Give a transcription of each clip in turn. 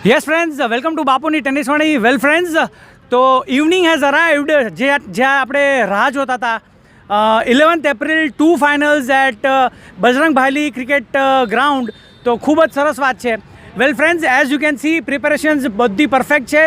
Yes friends, welcome to બાપુની tennis વાણી. Well friends, તો ઇવનિંગ હેઝ અરાઇવ્ડ જ્યાં આપણે રાહ જોતા હતા. 11th April 2 finals at Bajrang Bhayli cricket ground. તો ખૂબ જ સરસ વાત છે. Well friends, as you can see preparations બધી પરફેક્ટ છે.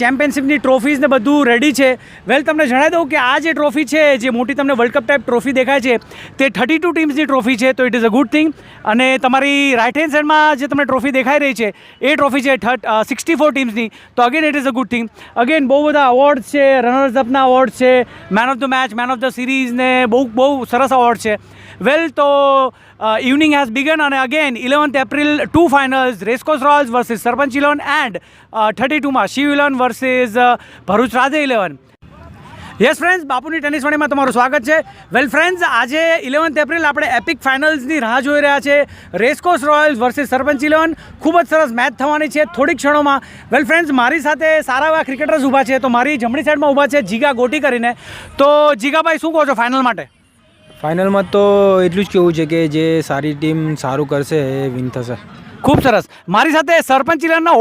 ચેમ્પિયનશિપની ટ્રોફીઝ ને બધું રેડી છે. વેલ તમને જણાવી દઉં કે આ જે ટ્રોફી છે, જે મોટી તમને વર્લ્ડ કપ ટાઈપ ટ્રોફી દેખાય છે, તે 32 ટીમ્સની ટ્રોફી છે. તો it is a good thing. અને તમારી રાઇટ હેન્ડ સાઇડમાં જે તમને ટ્રોફી દેખાઈ રહી છે, એ ટ્રોફી છે 64 ટીમ્સની. તો again it is a good thing. Again બહુ બધા અવોર્ડ્સ છે, રનર્સ અપના અવોર્ડ્સ છે, man of the match, man of the series ને બહુ સરસ અવોર્ડ છે. વેલ, તો ઇવનિંગ હેઝ બિગન અને again 11th April 2 finals, racecourse royals versus Sarpanch 11 and 32માં Shiv 11 versus Bharuch Radhe 11. Yes friends, બાપુની ટેનિસ વાણીમાં તમારું સ્વાગત છે. વેલ ફ્રેન્ડ્સ, આજે 11th એપ્રિલ આપણે એપિક ફાઇનલ્સની રાહ જોઈ રહ્યા છે. Racecourse royals versus Sarpanch 11. ખૂબ જ સરસ મેચ થવાની છે થોડીક ક્ષણોમાં. વેલ ફ્રેન્ડ્સ, મારી સાથે સારા એવા ક્રિકેટર્સ ઊભા છે. તો મારી જમણી સાઈડમાં ઊભા છે જીગા ગોટી કરીને. તો જીગાભાઈ, શું કહો છો ફાઇનલ માટે? ફાઇનલમાં તો એટલું જ કહેવું છે કે જે સારી ટીમ સારું કરશે એ વિન થશે. ખૂબ સરસ. મારી સાથે સરપંચ 11ના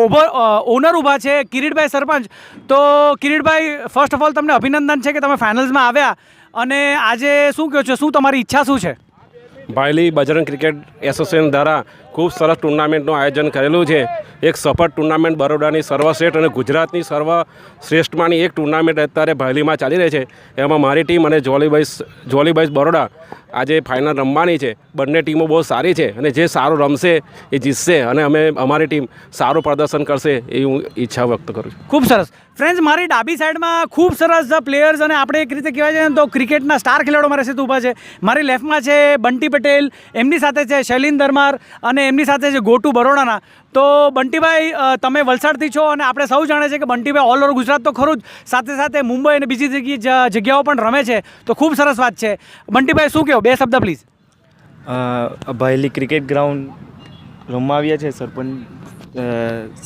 ઓનર ઊભા છે, કિરીટભાઈ સરપંચ. તો કિરીટભાઈ, ફર્સ્ટ ઓફ ઓલ તમને અભિનંદન છે કે તમે ફાઇનલ્સમાં આવ્યા. અને આજે શું કહો છો, શું તમારી ઈચ્છા શું છે? ભાયલી બજરંગ ક્રિકેટ એસોસિએશન દ્વારા ખૂબ સરસ ટુર્નામેન્ટનું આયોજન કરેલું છે. એક સફળ ટુર્નામેન્ટ બરોડાની સર્વશ્રેષ્ઠ અને ગુજરાતની સર્વશ્રેષ્ઠમાંની એક ટુર્નામેન્ટ અત્યારે ભાયલીમાં ચાલી રહી છે. એમાં મારી ટીમ અને જોલી બોયઝ બરોડા આજે ફાઇનલ રમવાની છે. બંને ટીમો બહુ સારી છે અને જે સારું રમશે એ જીતશે અને અમારી ટીમ સારું પ્રદર્શન કરશે એ હું ઈચ્છા વ્યક્ત કરું છું. ખૂબ સરસ. ફ્રેન્ડ્સ, મારી ડાબી સાઈડમાં ખૂબ સરસ પ્લેયર્સ અને આપણે એક રીતે કહેવાય છે તો ક્રિકેટના સ્ટાર ખેલાડીઓ મારી સાથે ઊભા છે. મારી લેફ્ટમાં છે બંટી પટેલ, એમની સાથે છે શૈલીન દરમાર અને એમની સાથે છે ગોટુ બરોડાના. તો બંટીભાઈ, તમે વલસાડથી છો અને આપણે સૌ જાણે છે કે બંટીભાઈ ઓલ ઓવર ગુજરાત તો ખરું જ, સાથે સાથે મુંબઈ અને બીજી જગ્યાઓ પણ રમે છે. તો ખૂબ સરસ વાત છે. બંટીભાઈ, શું કહો, બે શબ્દ પ્લીઝ. ભાયલી ક્રિકેટ ગ્રાઉન્ડ રમવા આવ્યા છે સરપંચ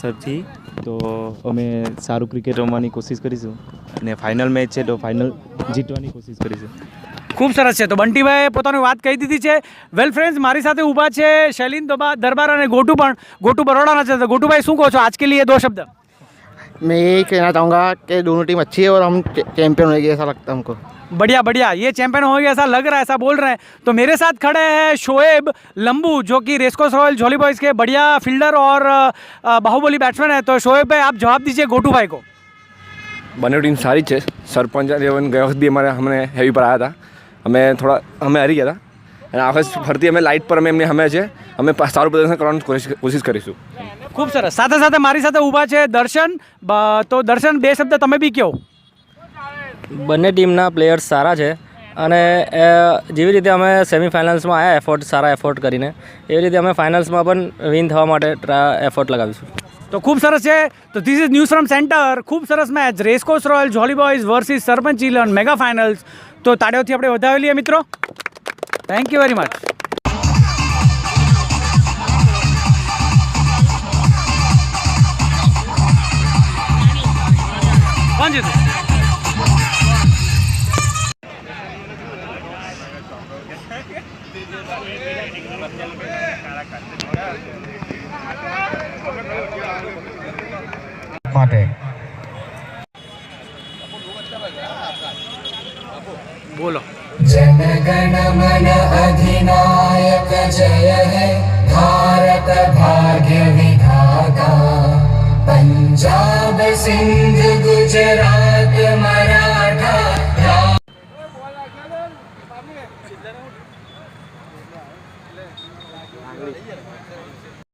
સરથી. તો અમે સારું ક્રિકેટ રમવાની કોશિશ કરીશું અને ફાઇનલ મેચ છે તો ફાઇનલ જીતવાની કોશિશ કરીશું. ખૂબ સરસ છે. તો બંટીભાઈએ પોતાની વાત કહી દીધી છે. વેલ ફ્રેન્ડ્સ, મારી સાથે ઊભા છે શૈલીન દરબાર અને ગોટુ પણ. ગોટુ બરોડાના છે. तो गोटू भाई, શું કહો છો आज के लिए दो शब्द? मैं यही कहना चाहूँगा कि दोनों टीम अच्छी है और हम चैंपियन होंगे ऐसा लगता है हमको. बढ़िया बढ़िया, ये चैंपियन हो गया ऐसा लग रहा है, ऐसा बोल रहे हैं. तो मेरे साथ खड़े हैं शोएब लंबू, जो कि रेसकोर्स रॉयल जोली बॉयज़ के बढ़िया फील्डर और बाहुबली बैट्समैन है. तो शोएब भाई, आप जवाब दीजिए गोटू भाई को. બંને ટીમ સારી છે. સરપંચ 11 ગયા વખત બી અમને હેવી પર આવ્યા હતા. અમે હારી ગયા હતા અને આ વખત ફરતી અમે લાઇટ પર એમની સામે છે. અમે સારું પ્રદર્શન કરવાની કોશિશ કરીશું. ખૂબ સરસ. સાથે સાથે મારી સાથે ઊભા છે દર્શન. તો દર્શન, બે શબ્દ તમે બી કહો. બંને ટીમના પ્લેયર્સ સારા છે અને જેવી રીતે અમે સેમિફાઇનલ્સમાં આવ્યા સારા એફર્ટ કરીને, એવી રીતે અમે ફાઇનલ્સમાં પણ વિન થવા માટે એફર્ટ લગાવીશું. તો ખૂબ સરસ છે. તો this is news from centre. ખૂબ સરસ મેચ, રેસકોર્સ રોયલ જોલી boys versus Sarpanch 11 mega finals. તો તાળીઓથી આપણે વધાવી લઈએ મિત્રો. Thank you very much. કોણ જીતું? માટે બોલો. जनगण मन अधिनायक जय है भारत भाग्य विधाता Punjab Sindh Gujarat Maratha.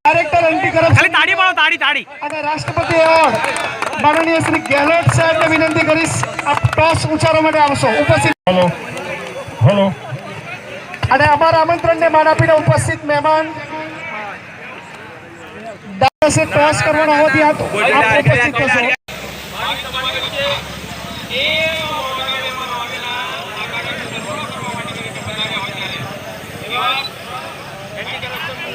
Director anti corruption ખાલી તાળી પાડો, તાળી. અને રાષ્ટ્રપતિ એવોર્ડ માનનીય શ્રી ગેહલોત સાહેબને વિનંતી કરીશ, આપ ટોસ ઉચ્ચારવા માટે આવશો. ઉપસ્થિત હેલો અને અમારા આમંત્રણને માન આપીને ઉપસ્થિત મહેમાન દાસે ટોસ કરવાનો હોવાથી આપ ઉપસ્થિત થશો.